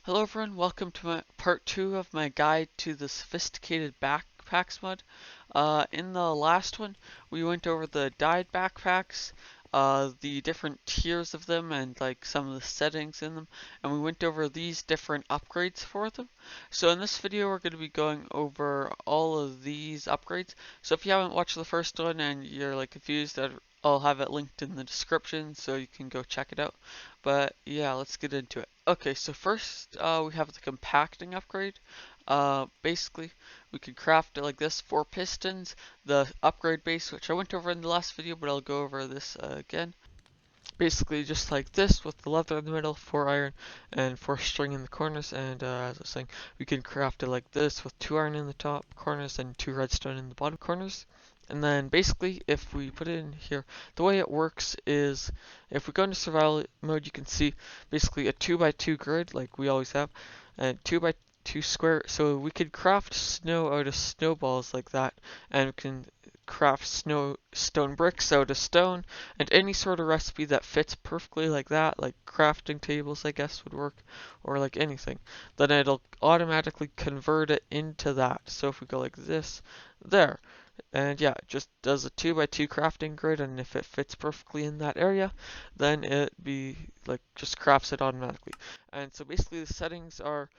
Hello everyone, welcome to part 2 of my guide to the sophisticated backpacks mod. In the last one, we went over the dyed backpacks, the different tiers of them and like some of the settings in them, and we went over these different upgrades for them. So in this video, we're going to be going over all of these upgrades. So if you haven't watched the first one and you're like confused, I'll have it linked in the description so you can go check it out. But yeah, let's get into it. Okay, so first we have the compacting upgrade. Basically, we can craft it like this: 4 pistons, the upgrade base, which I went over in the last video, but I'll go over this again. Basically, just like this, with the leather in the middle, 4 iron, and 4 string in the corners. And as I was saying, we can craft it like this with 2 iron in the top corners and 2 redstone in the bottom corners. And then basically, if we put it in here, the way it works is if we go into survival mode, you can see basically a 2x2 grid like we always have, and 2x2 square. So we could craft snow out of snowballs like that, and we can craft stone bricks out of stone, and any sort of recipe that fits perfectly like that, like crafting tables I guess would work, or like anything, then it'll automatically convert it into that. So if we go like this, there. And yeah, it just does a 2x2 crafting grid, and if it fits perfectly in that area, then it be like just crafts it automatically. And so basically the settings are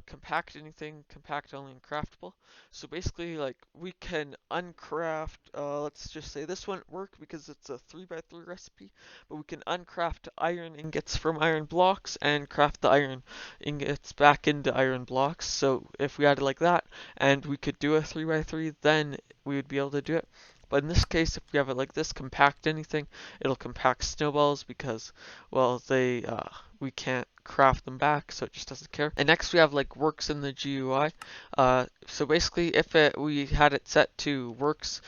compact anything, compact only, and craftable. So basically, like, we can uncraft, let's just say this wouldn't work because it's a 3x3 recipe, but we can uncraft iron ingots from iron blocks and craft the iron ingots back into iron blocks. So if we had it like that and we could do a 3x3, then we would be able to do it. But in this case, if we have it like this, compact anything, it'll compact snowballs because, well, we can't craft them back, so it just doesn't care. And next we have like works in the GUI. So basically, if we had it set to works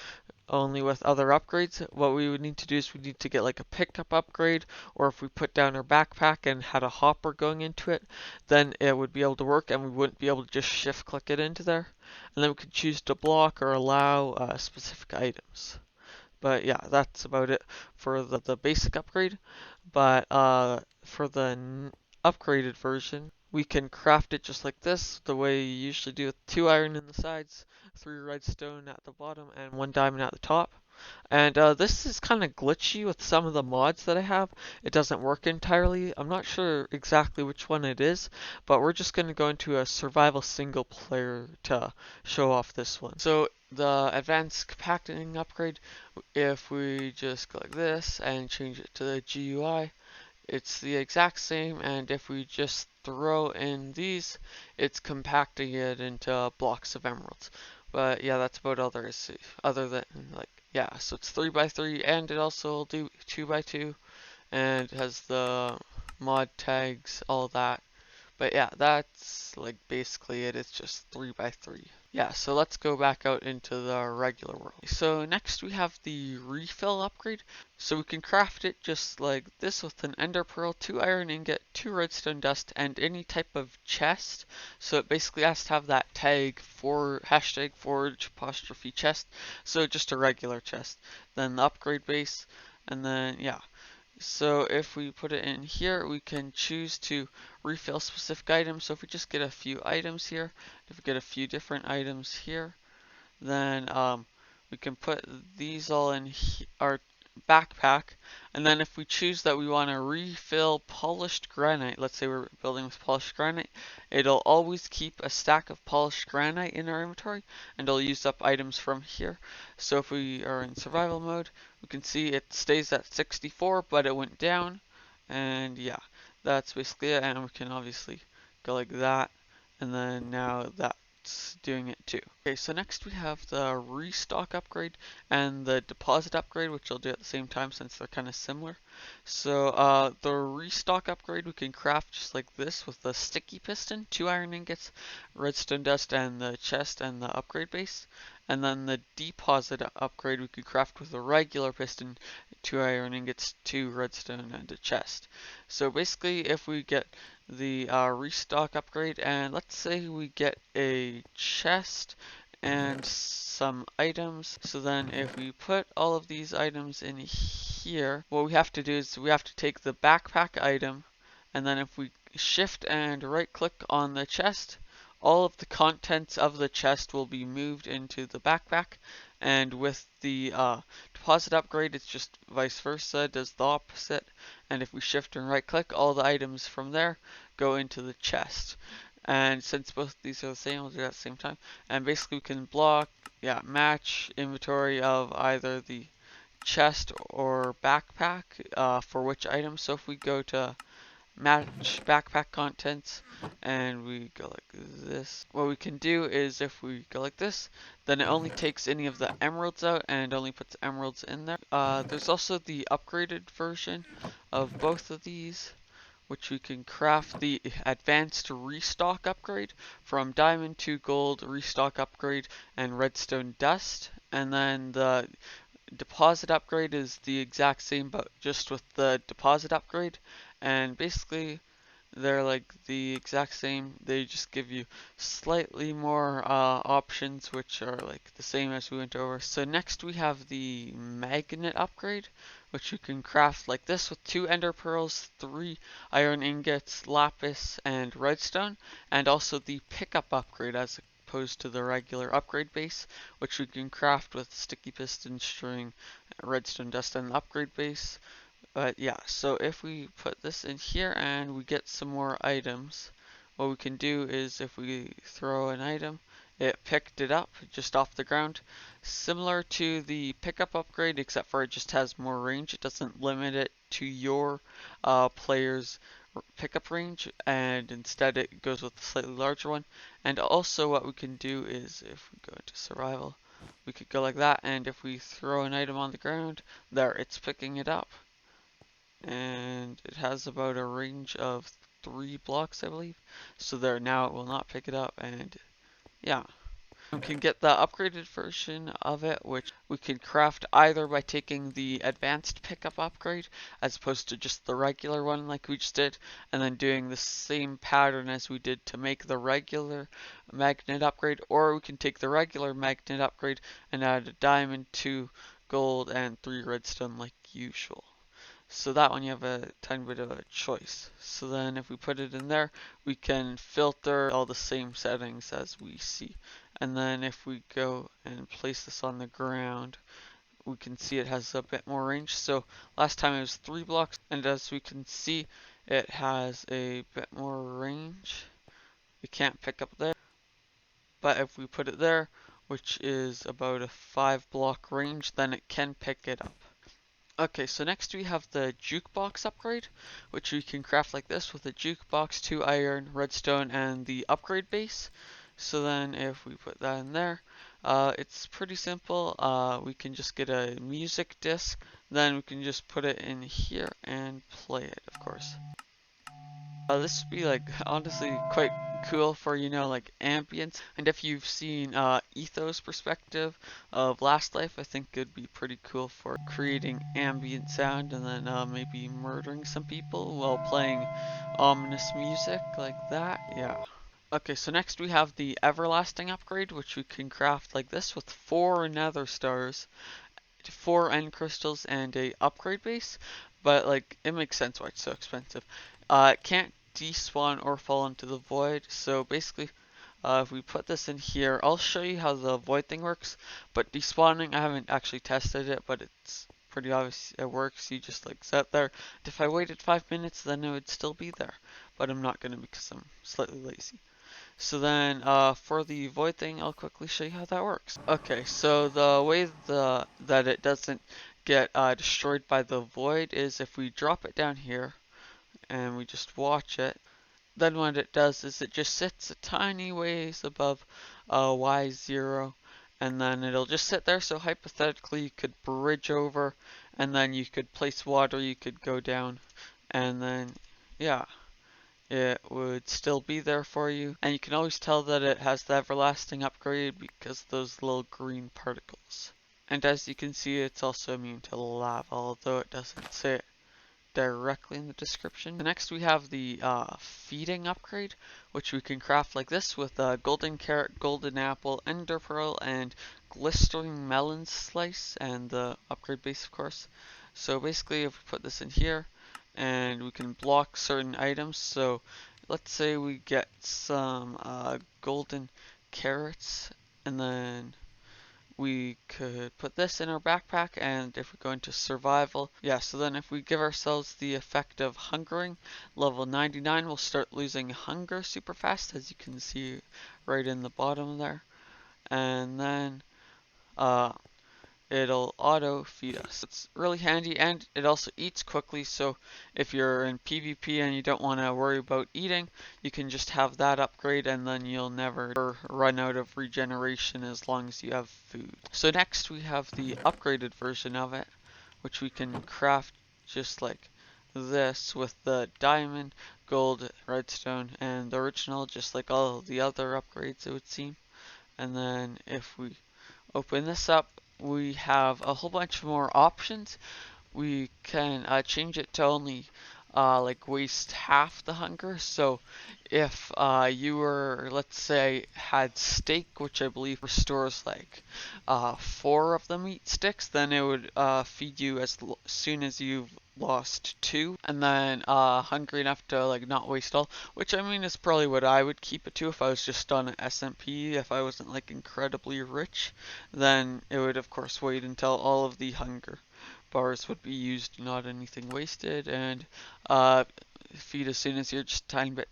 only with other upgrades, what we would need to do is we need to get like a picked up upgrade, or if we put down our backpack and had a hopper going into it, then it would be able to work and we wouldn't be able to just shift click it into there. And then we could choose to block or allow specific items. But yeah, that's about it for the basic upgrade. But for the upgraded version, we can craft it just like this, the way you usually do with 2 iron in the sides, 3 redstone at the bottom, and 1 diamond at the top. And this is kind of glitchy with some of the mods that I have. It doesn't work entirely. I'm not sure exactly which one it is, but we're just going to go into a survival single player to show off this one. So the advanced compacting upgrade, if we just go like this and change it to the GUI, it's the exact same, and if we just throw in these, it's compacting it into blocks of emeralds. But yeah, that's about all there is, other than like, yeah, so it's 3x3, and it also will do 2x2, and it has the mod tags, all that. But yeah, that's like basically it. It's just 3x3. Yeah, so let's go back out into the regular world. So next we have the refill upgrade. So we can craft it just like this with an ender pearl, 2 iron ingot, 2 redstone dust, and any type of chest. So it basically has to have that tag for hashtag forge apostrophe chest. So just a regular chest. Then the upgrade base, and then yeah. So if we put it in here, we can choose to refill specific items. So if we just get a few items here, if we get a few different items here, then we can put these all in our backpack. And then if we choose that we want to refill polished granite, let's say we're building with polished granite, it'll always keep a stack of polished granite in our inventory, and it'll use up items from here. So if we are in survival mode, we can see it stays at 64, but it went down. And yeah, that's basically it. And we can obviously go like that, and then now that doing it too. Okay, so next we have the restock upgrade and the deposit upgrade, which I'll do at the same time since they're kind of similar. So the restock upgrade we can craft just like this with the sticky piston, 2 iron ingots, redstone dust, and the chest and the upgrade base. And then the deposit upgrade we could craft with a regular piston, 2 iron ingots, 2 redstone, and a chest. So basically, if we get the restock upgrade, and let's say we get a chest and some items, so then if we put all of these items in here, what we have to do is we have to take the backpack item, and then if we shift and right click on the chest, all of the contents of the chest will be moved into the backpack, and with the deposit upgrade it's just vice versa, it does the opposite, and if we shift and right click, all the items from there go into the chest. And since both of these are the same, we'll do that at the same time, and basically we can block, match inventory of either the chest or backpack for which item. So if we go to match backpack contents and we go like this, what we can do is if we go like this, then it only takes any of the emeralds out and only puts emeralds in there. There's also the upgraded version of both of these, which we can craft the advanced restock upgrade from diamond to gold restock upgrade and redstone dust, and then the deposit upgrade is the exact same but just with the deposit upgrade, and basically they're like the exact same. They just give you slightly more options, which are like the same as we went over. So next we have the magnet upgrade, which you can craft like this with 2 ender pearls, 3 iron ingots, lapis, and redstone, and also the pickup upgrade as opposed to the regular upgrade base, which we can craft with sticky piston string, redstone dust, and the upgrade base. But yeah, so if we put this in here and we get some more items, what we can do is if we throw an item, it picked it up just off the ground. Similar to the pickup upgrade, except for it just has more range. It doesn't limit it to your player's pickup range, and instead it goes with a slightly larger one. And also what we can do is if we go into survival, we could go like that, and if we throw an item on the ground, there, it's picking it up. And it has about a range of 3 blocks, I believe. So there, now it will not pick it up, and yeah. We can get the upgraded version of it, which we can craft either by taking the advanced pickup upgrade as opposed to just the regular one like we just did, and then doing the same pattern as we did to make the regular magnet upgrade, or we can take the regular magnet upgrade and add a diamond, 2 gold, and 3 redstone like usual. So that one you have a tiny bit of a choice. So then if we put it in there, we can filter all the same settings as we see. And then if we go and place this on the ground, we can see it has a bit more range. So last time it was 3 blocks, and as we can see, it has a bit more range. We can't pick up there, but if we put it there, which is about a 5 block range, then it can pick it up. Okay, so next we have the Jukebox upgrade, which we can craft like this with a Jukebox, 2 iron, redstone, and the upgrade base. So then if we put that in there, it's pretty simple. We can just get a music disc, then we can just put it in here and play it, of course. This would be like honestly quite cool for, you know, like ambience. And if you've seen Etho's perspective of Last Life, I think it'd be pretty cool for creating ambient sound and then maybe murdering some people while playing ominous music like that. Yeah. Okay, so next we have the Everlasting upgrade, which we can craft like this with 4 nether stars, 4 end crystals, and a upgrade base. But like, it makes sense why it's so expensive. It can't despawn or fall into the void, so basically if we put this in here, I'll show you how the void thing works, but despawning, I haven't actually tested it, but it's pretty obvious it works. You just like set there, and if I waited 5 minutes then it would still be there, but I'm not gonna because I'm slightly lazy. So then for the void thing, I'll quickly show you how that works. Okay, so the way that it doesn't get destroyed by the void is if we drop it down here and we just watch it, then what it does is it just sits a tiny ways above Y0, and then it'll just sit there. So hypothetically you could bridge over, and then you could place water, you could go down, and then yeah, it would still be there for you. And you can always tell that it has the everlasting upgrade because of those little green particles. And as you can see, it's also immune to lava, although it doesn't say it directly in the description. Next we have the feeding upgrade, which we can craft like this with a golden carrot, golden apple, ender pearl, and glistering melon slice, and the upgrade base, of course. So basically if we put this in here, and we can block certain items, so let's say we get some golden carrots, and then we could put this in our backpack, and if we go into survival, yeah, so then if we give ourselves the effect of hungering, level 99, we'll start losing hunger super fast, as you can see right in the bottom there. And then uh, it'll auto feed us. It's really handy, and it also eats quickly, so if you're in PvP and you don't want to worry about eating, you can just have that upgrade and then you'll never run out of regeneration as long as you have food. So next we have the upgraded version of it, which we can craft just like this with the diamond, gold, redstone, and the original, just like all the other upgrades it would seem. And then if we open this up, we have a whole bunch more options. We can change it to only like waste half the hunger. So if you were, let's say, had steak, which I believe restores like 4 of the meat sticks, then it would feed you as soon as you've lost 2, and then hungry enough to like not waste all, which I mean is probably what I would keep it to if I was just on an SMP. If I wasn't like incredibly rich, then it would of course wait until all of the hunger bars would be used, not anything wasted, and feed as soon as you're just a tiny bit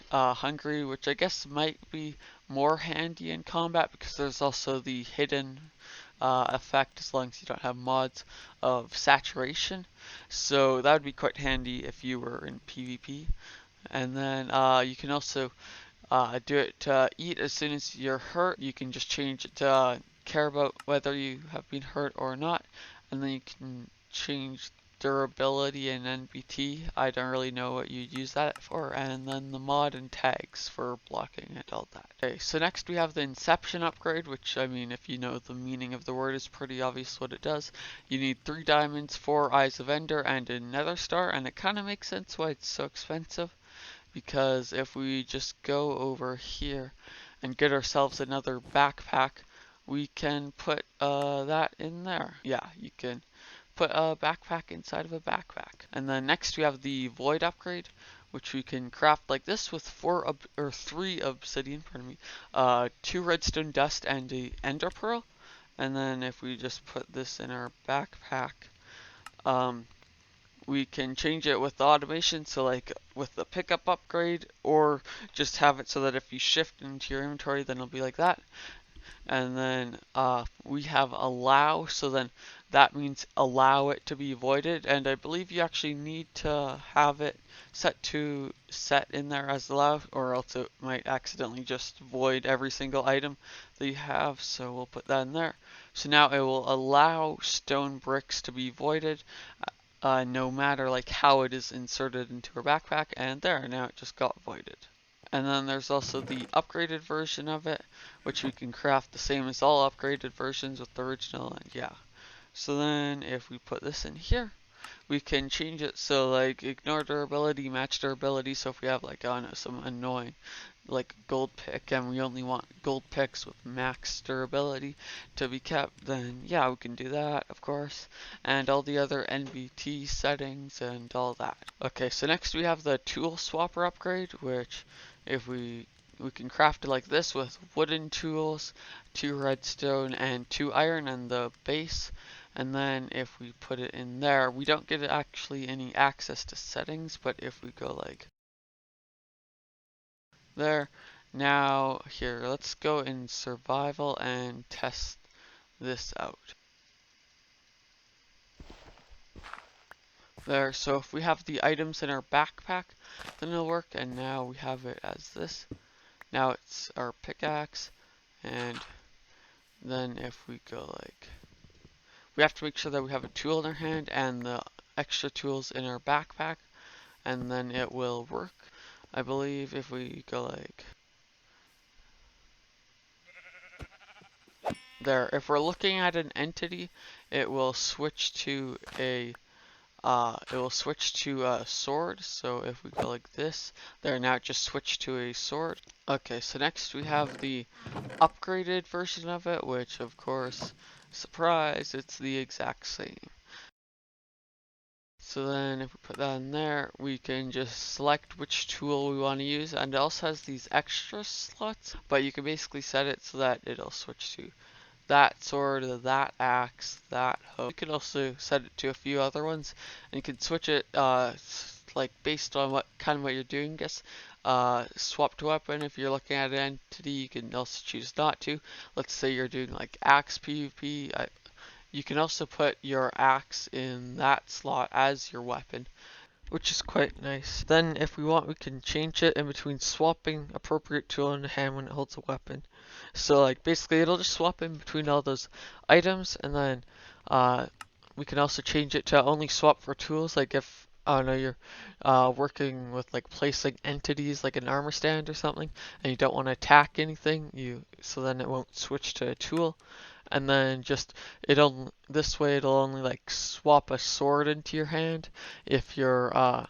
hungry, which I guess might be more handy in combat because there's also the hidden effect, as long as you don't have mods, of saturation. So that would be quite handy if you were in PvP. And then you can also do it to eat as soon as you're hurt. You can just change it to care about whether you have been hurt or not. And then you can change durability and NBT. I don't really know what you'd use that for. And then the mod and tags for blocking and all that. Okay, so next we have the Inception upgrade, which, I mean, if you know the meaning of the word, is pretty obvious what it does. You need 3 diamonds, 4 eyes of ender, and a nether star, and it kind of makes sense why it's so expensive. Because if we just go over here and get ourselves another backpack, we can put that in there. Yeah, you can put a backpack inside of a backpack. And then next we have the void upgrade, which we can craft like this with 3 obsidian, pardon me, 2 redstone dust and a ender pearl. And then if we just put this in our backpack, we can change it with the automation, so like with the pickup upgrade, or just have it so that if you shift into your inventory, then it'll be like that. And then we have allow, so then that means allow it to be voided, and I believe you actually need to have it set in there as allow, or else it might accidentally just void every single item that you have, so we'll put that in there. So now it will allow stone bricks to be voided, no matter like how it is inserted into our backpack, and there, now it just got voided. And then there's also the upgraded version of it, which we can craft the same as all upgraded versions with the original, and yeah. So then if we put this in here, we can change it so like ignore durability, match durability. So if we have like, I don't know, some annoying like gold pick and we only want gold picks with max durability to be kept, then yeah, we can do that, of course, and all the other NBT settings and all that. Okay, so next we have the tool swapper upgrade, which if we can craft it like this with wooden tools, 2 redstone and 2 iron and the base. And then if we put it in there, we don't get actually any access to settings, but if we go like there, now here, let's go in survival and test this out. There, so if we have the items in our backpack, then it'll work, and now we have it as this. Now it's our pickaxe, and then if we go like, we have to make sure that we have a tool in our hand and the extra tools in our backpack, and then it will work. I believe if we go like there, if we're looking at an entity, it will switch to a sword. So if we go like this, there, now it just switched to a sword. Okay, so next we have the upgraded version of it, which of course, surprise, it's the exact same. So then if we put that in there, we can just select which tool we want to use, and it also has these extra slots, but you can basically set it so that it'll switch to that sword, that axe, that hoe. You can also set it to a few other ones, and you can switch it like based on what you're doing. Guess swap to weapon. If you're looking at an entity, you can also choose not to. Let's say you're doing like axe PvP. You can also put your axe in that slot as your weapon, which is quite nice. Then if we want, we can change it in between swapping appropriate tool in the hand when it holds a weapon. So like basically it'll just swap in between all those items, and then we can also change it to only swap for tools. Like if I don't know, you're working with like placing entities like an armor stand or something, and you don't want to attack anything, so then it won't switch to a tool. And then just this way it'll only like swap a sword into your hand if you're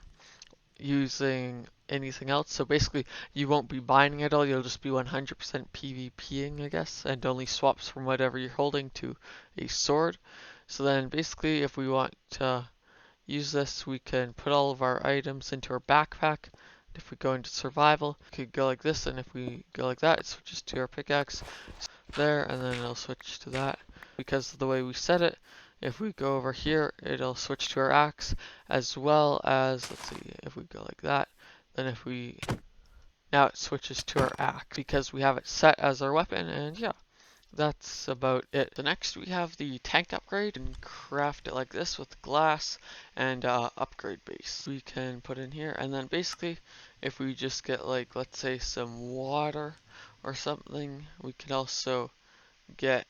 using anything else. So basically you won't be binding at all, you'll just be 100% PvPing, I guess, and only swaps from whatever you're holding to a sword. So then basically if we want to use this, we can put all of our items into our backpack. If we go into survival, we could go like this, and if we go like that, it switches to our pickaxe there, and then it'll switch to that. Because of the way we set it, if we go over here, it'll switch to our axe, as well as, let's see, if we go like that, then now it switches to our axe, because we have it set as our weapon, and yeah. That's about it. The next we have the tank upgrade, and craft it like this with glass and upgrade base. We can put in here, and then basically if we just get like, let's say some water or something, we can also get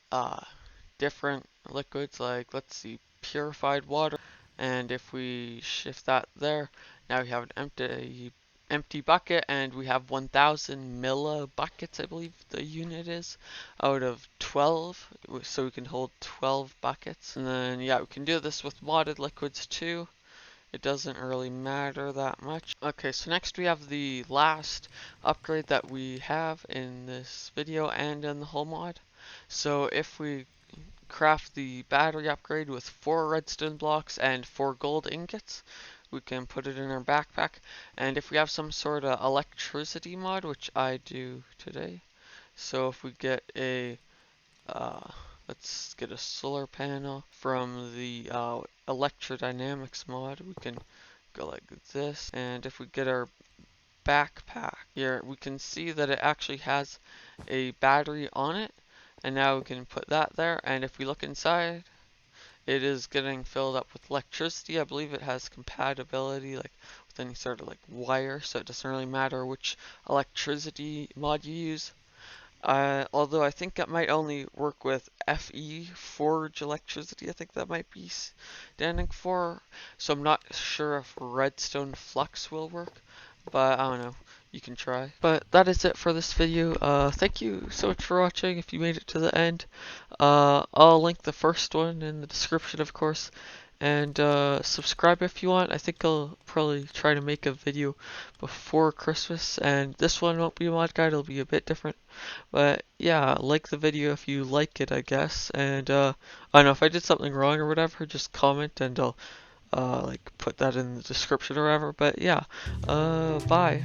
different liquids, like let's see, purified water, and if we shift that there, now we have an empty bucket, and we have 1000 millibuckets, I believe the unit is, out of 12, so we can hold 12 buckets. And then yeah, we can do this with modded liquids too. It doesn't really matter that much. Okay, so next we have the last upgrade that we have in this video and in the whole mod. So if we craft the battery upgrade with 4 redstone blocks and 4 gold ingots, we can put it in our backpack. And if we have some sort of electricity mod, which I do today, so if we get a let's get a solar panel from the electrodynamics mod, we can go like this, and if we get our backpack here, we can see that it actually has a battery on it, and now we can put that there, and if we look inside, it is getting filled up with electricity. I believe it has compatibility like with any sort of like wire, so it doesn't really matter which electricity mod you use. Although I think it might only work with FE, Forge Electricity, I think that might be standing for. So I'm not sure if Redstone Flux will work, but I don't know. You can try. But that is it for this video. Thank you so much for watching if you made it to the end. I'll link the first one in the description, of course. And subscribe if you want. I think I'll probably try to make a video before Christmas, and this one won't be a mod guide, it'll be a bit different. But yeah, like the video if you like it, I guess. And I don't know, if I did something wrong or whatever, just comment and I'll like put that in the description or whatever. But yeah, bye.